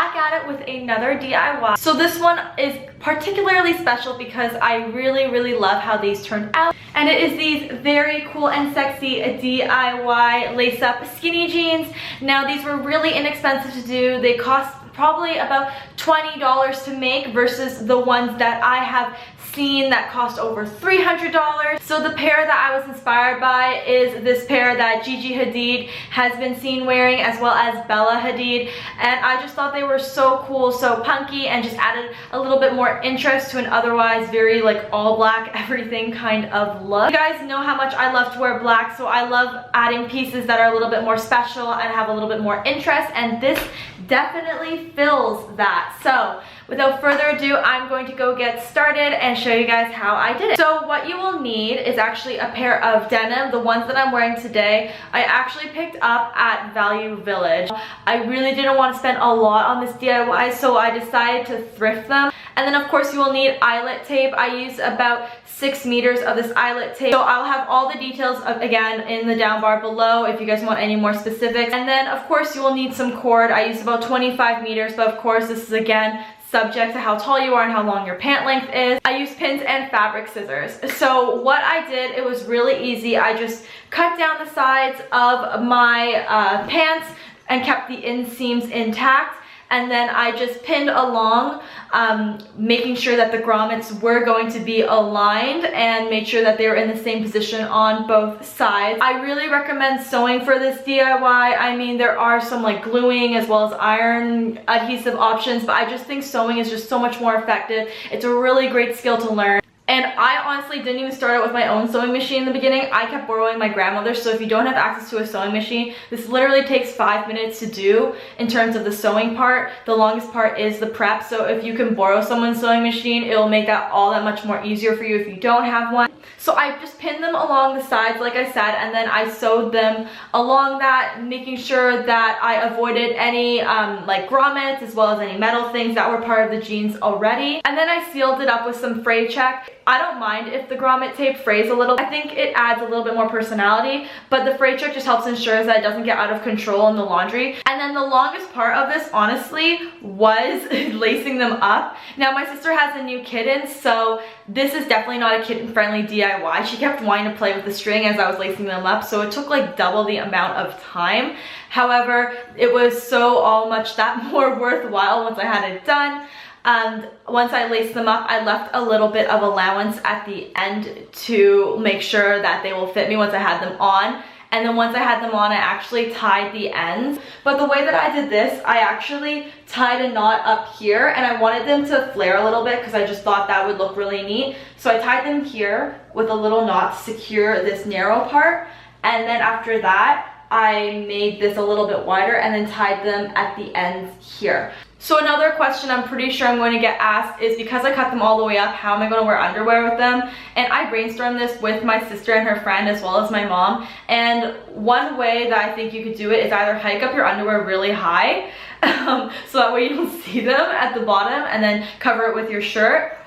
back at it with another DIY. So this one is particularly special because I really love how these turned out. And it is these very cool and sexy DIY lace-up skinny jeans. Now these were really inexpensive to do. They cost probably about $20 to make versus the ones that I have seen that cost over $300. So the pair that I was inspired by is this pair that Gigi Hadid has been seen wearing, as well as Bella Hadid, and I just thought they were so cool, so punky, and just added a little bit more interest to an otherwise very like all black everything kind of look. You guys know how much I love to wear black, so I love adding pieces that are a little bit more special and have a little bit more interest, and this definitely fills that. So without further ado, I'm going to go get started and show you guys how I did it. So what you will need is actually a pair of denim. The ones that I'm wearing today, I actually picked up at Value Village. I really didn't want to spend a lot on this DIY, so I decided to thrift them. And then of course you will need eyelet tape. I used about 6 meters of this eyelet tape. So I'll have all the details again in the down bar below if you guys want any more specifics. And then of course you will need some cord. I used about 25 meters, but of course this is again subject to how tall you are and how long your pant length is. I used pins and fabric scissors. So what I did, it was really easy. I just cut down the sides of my pants and kept the inseams intact. And then I just pinned along, making sure that the grommets were going to be aligned and made sure that they were in the same position on both sides. I really recommend sewing for this DIY. I mean, there are some like gluing as well as iron adhesive options, but I just think sewing is just so much more effective. It's a really great skill to learn. And I honestly didn't even start out with my own sewing machine in the beginning. I kept borrowing my grandmother's, so if you don't have access to a sewing machine, this literally takes 5 minutes to do in terms of the sewing part. The longest part is the prep, so if you can borrow someone's sewing machine, it will make that all that much more easier for you if you don't have one. So I just pinned them along the sides, like I said, and then I sewed them along that, making sure that I avoided any like grommets as well as any metal things that were part of the jeans already. And then I sealed it up with some Fray check. I don't mind if the grommet tape frays a little. I think it adds a little bit more personality, but the Fray check just helps ensure that it doesn't get out of control in the laundry. And then the longest part of this, honestly, was lacing them up. Now my sister has a new kitten, so this is definitely not a kitten-friendly DIY. She kept wanting to play with the string as I was lacing them up, so it took like double the amount of time. However, it was so all much that more worthwhile once I had it done. And once I laced them up, I left a little bit of allowance at the end to make sure that they will fit me once I had them on. And then once I had them on, I actually tied the ends. But the way that I did this, I actually tied a knot up here, and I wanted them to flare a little bit because I just thought that would look really neat. So I tied them here with a little knot to secure this narrow part. And then after that, I made this a little bit wider and then tied them at the ends here. So another question I'm pretty sure I'm going to get asked is, because I cut them all the way up, how am I going to wear underwear with them? And I brainstormed this with my sister and her friend as well as my mom. And one way that I think you could do it is either hike up your underwear really high, so that way you don't see them at the bottom, and then cover it with your shirt.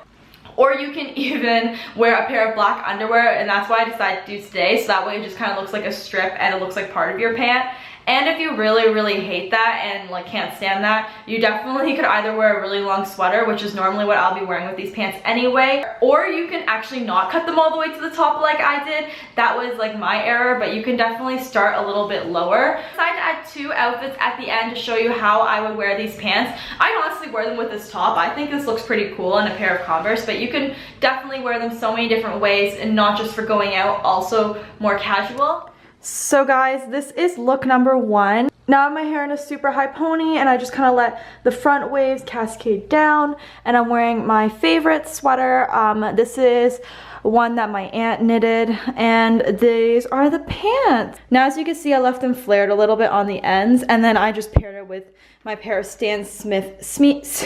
Or you can even wear a pair of black underwear, and that's what I decided to do today, so that way it just kind of looks like a strip and it looks like part of your pant. And if you really hate that and like can't stand that, you definitely could either wear a really long sweater, which is normally what I'll be wearing with these pants anyway, or you can actually not cut them all the way to the top like I did. That was like my error, but you can definitely start a little bit lower. I decided to add 2 outfits at the end to show you how I would wear these pants. I honestly wear them with this top. I think this looks pretty cool in a pair of Converse, but you can definitely wear them so many different ways, and not just for going out, also more casual. So guys, this is look number 1. Now I have my hair in a super high pony, and I just kind of let the front waves cascade down, and I'm wearing my favorite sweater. This is one that my aunt knitted, and these are the pants. Now as you can see, I left them flared a little bit on the ends, and then I just paired it with my pair of Stan Smith sneakers.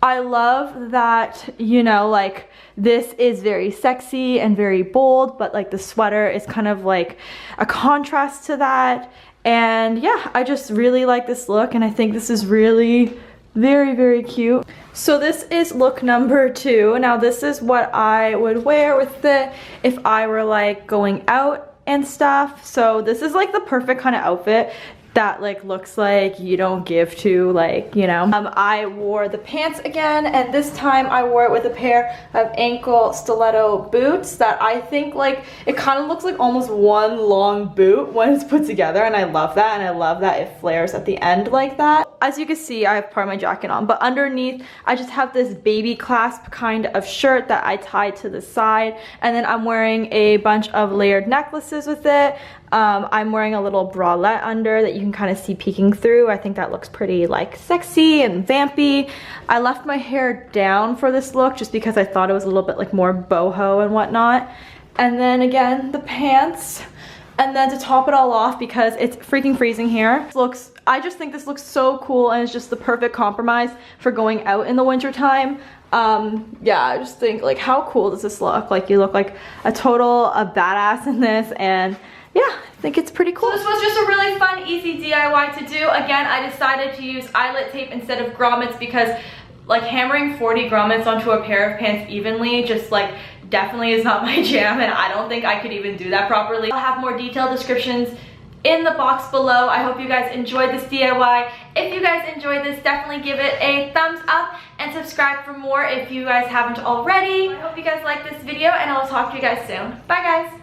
I love that, you know, like this is very sexy and very bold, but like the sweater is kind of like a contrast to that. And yeah, I just really like this look, and I think this is really very cute. So this is look number 2. Now this is what I would wear with it if I were like going out and stuff. So this is like the perfect kind of outfit. that like looks like you don't give to, like, you know. I wore the pants again, and this time I wore it with a pair of ankle stiletto boots that I think like it kind of looks like almost one long boot when it's put together, and I love that, and I love that it flares at the end like that. As you can see, I have part of my jacket on, but underneath I just have this baby clasp kind of shirt that I tied to the side, and then I'm wearing a bunch of layered necklaces with it. I'm wearing a little bralette under that you can kind of see peeking through. I think that looks pretty like sexy and vampy. I left my hair down for this look just because I thought it was a little bit like more boho and whatnot. And then again, the pants. And then to top it all off, because it's freaking freezing here, I just think this looks so cool, and it's just the perfect compromise for going out in the winter time. Yeah, I just think like, how cool does this look? Like, you look like a badass in this, and yeah, I think it's pretty cool. So this was just a really fun, easy DIY to do. Again, I decided to use eyelet tape instead of grommets because like hammering 40 grommets onto a pair of pants evenly just like definitely is not my jam, and I don't think I could even do that properly. I'll have more detailed descriptions in the box below. I hope you guys enjoyed this DIY. If you guys enjoyed this, definitely give it a thumbs up and subscribe for more if you guys haven't already. I hope you guys liked this video, and I'll talk to you guys soon. Bye guys.